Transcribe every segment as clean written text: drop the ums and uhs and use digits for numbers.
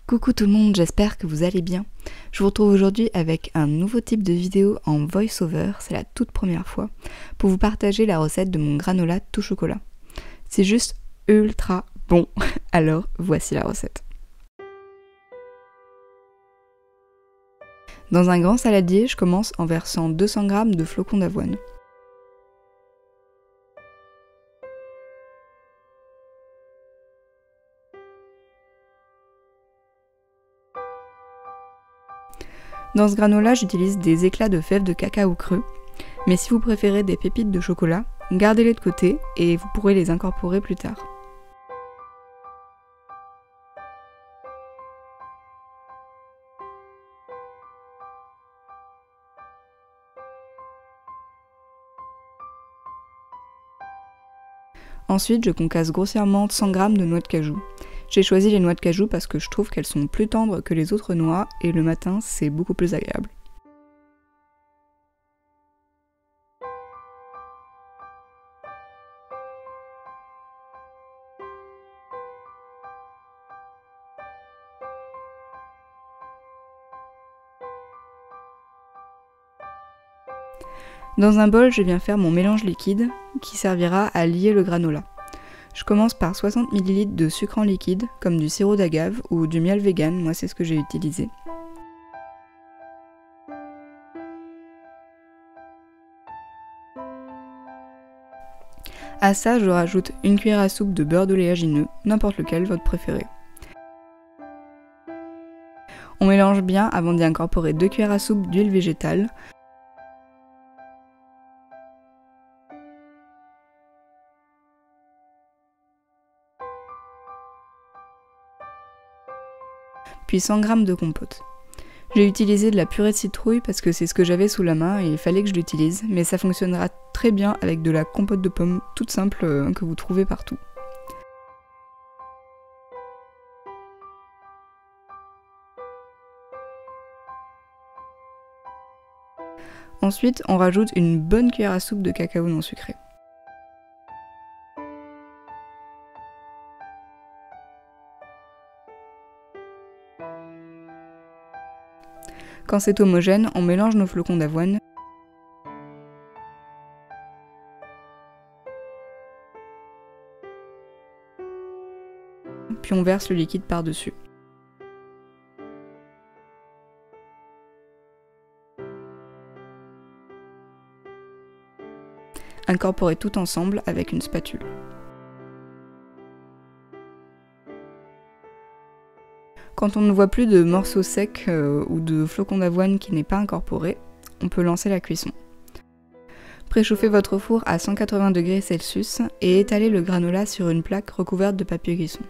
Coucou tout le monde, j'espère que vous allez bien. Je vous retrouve aujourd'hui avec un nouveau type de vidéo en voice-over, c'est la toute première fois, pour vous partager la recette de mon granola tout chocolat. C'est juste ultra bon, alors voici la recette. Dans un grand saladier, je commence en versant 200 g de flocons d'avoine. Dans ce granola, j'utilise des éclats de fèves de cacao cru, mais si vous préférez des pépites de chocolat, gardez-les de côté et vous pourrez les incorporer plus tard. Ensuite, je concasse grossièrement 100 g de noix de cajou. J'ai choisi les noix de cajou parce que je trouve qu'elles sont plus tendres que les autres noix et le matin, c'est beaucoup plus agréable. Dans un bol, je viens faire mon mélange liquide qui servira à lier le granola. Je commence par 60 ml de sucre en liquide, comme du sirop d'agave ou du miel vegan, moi c'est ce que j'ai utilisé. À ça, je rajoute une cuillère à soupe de beurre d'oléagineux, n'importe lequel, votre préféré. On mélange bien avant d'y incorporer 2 cuillères à soupe d'huile végétale. Puis 100 g de compote. J'ai utilisé de la purée de citrouille parce que c'est ce que j'avais sous la main et il fallait que je l'utilise, mais ça fonctionnera très bien avec de la compote de pommes toute simple que vous trouvez partout. Ensuite, on rajoute une bonne cuillère à soupe de cacao non sucré. Quand c'est homogène, on mélange nos flocons d'avoine. Puis on verse le liquide par-dessus. Incorporez tout ensemble avec une spatule. Quand on ne voit plus de morceaux secs ou de flocons d'avoine qui n'est pas incorporé, on peut lancer la cuisson. Préchauffez votre four à 180 degrés Celsius et étalez le granola sur une plaque recouverte de papier cuisson.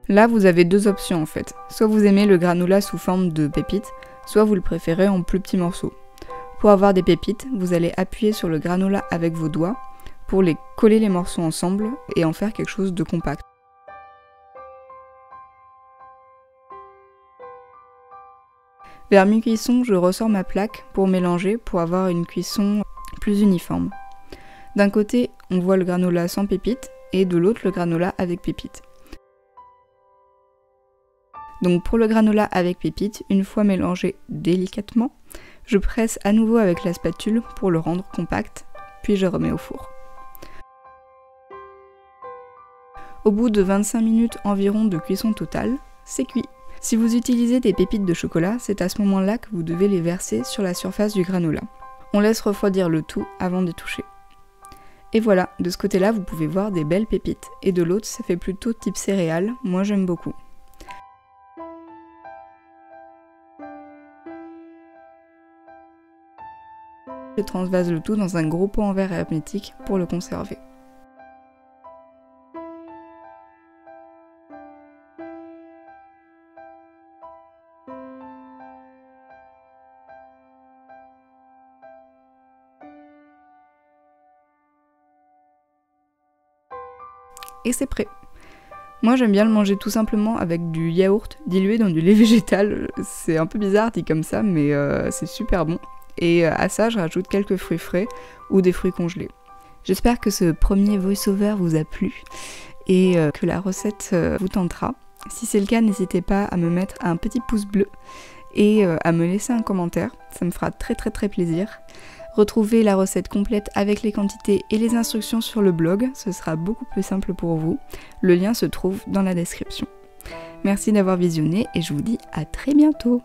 Là, vous avez deux options en fait. Soit vous aimez le granola sous forme de pépites, soit vous le préférez en plus petits morceaux. Pour avoir des pépites, vous allez appuyer sur le granola avec vos doigts pour les coller les morceaux ensemble et en faire quelque chose de compact. Vers mi-cuisson, je ressors ma plaque pour mélanger pour avoir une cuisson plus uniforme. D'un côté, on voit le granola sans pépites et de l'autre le granola avec pépites. Donc pour le granola avec pépites, une fois mélangé délicatement, je presse à nouveau avec la spatule pour le rendre compact, puis je remets au four. Au bout de 25 minutes environ de cuisson totale, c'est cuit. Si vous utilisez des pépites de chocolat, c'est à ce moment-là que vous devez les verser sur la surface du granola. On laisse refroidir le tout avant d'y toucher. Et voilà, de ce côté-là, vous pouvez voir des belles pépites, et de l'autre, ça fait plutôt type céréales, moi j'aime beaucoup. Je transvase le tout dans un gros pot en verre hermétique pour le conserver. Et c'est prêt! Moi j'aime bien le manger tout simplement avec du yaourt dilué dans du lait végétal. C'est un peu bizarre dit comme ça, mais c'est super bon. Et à ça je rajoute quelques fruits frais ou des fruits congelés. J'espère que ce premier voice-over vous a plu et que la recette vous tentera. Si c'est le cas, n'hésitez pas à me mettre un petit pouce bleu et à me laisser un commentaire, ça me fera très plaisir. Retrouvez la recette complète avec les quantités et les instructions sur le blog, ce sera beaucoup plus simple pour vous. Le lien se trouve dans la description. Merci d'avoir visionné et je vous dis à très bientôt.